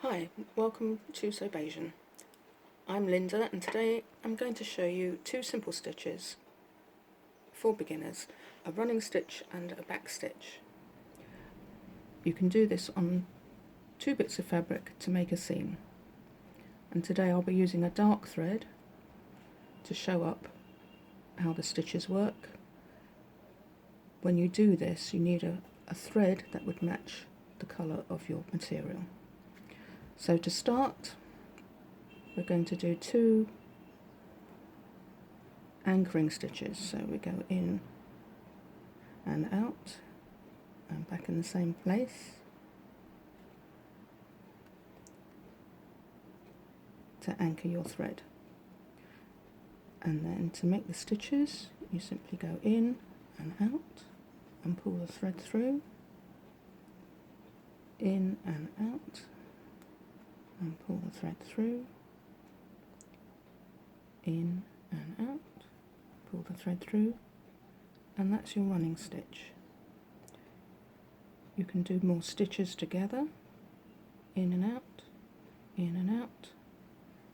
Hi, welcome to Sewbajan. I'm Linda and today I'm going to show you two simple stitches for beginners, a running stitch and a back stitch. You can do this on 2 bits of fabric to make a seam, and today I'll be using a dark thread to show up how the stitches work. When you do this, you need a thread that would match the colour of your material. So to start, we're going to do 2 anchoring stitches. So we go in and out and back in the same place to anchor your thread. And then to make the stitches, you simply go in and out and pull the thread through, in and out, and pull the thread through, in and out, pull the thread through, and that's your running stitch. You can do more stitches together, in and out,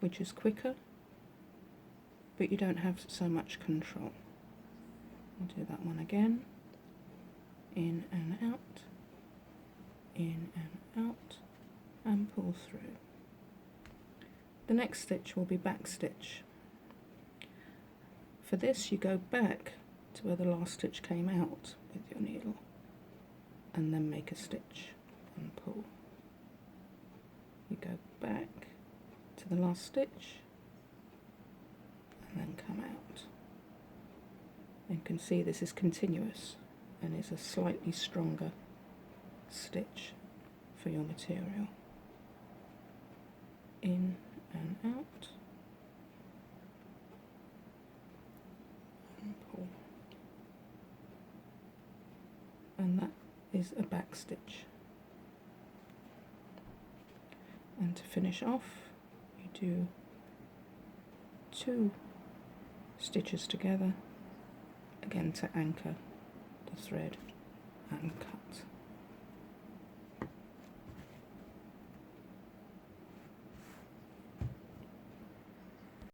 which is quicker, but you don't have so much control. I'll do that one again, in and out, in and out, and pull through. The next stitch will be back stitch. For this, you go back to where the last stitch came out with your needle and then make a stitch and pull. You go back to the last stitch and then come out. And you can see this is continuous and is a slightly stronger stitch for your material. In and out, and pull, and that is a back stitch. And to finish off, you do 2 stitches together, again to anchor the thread and cut.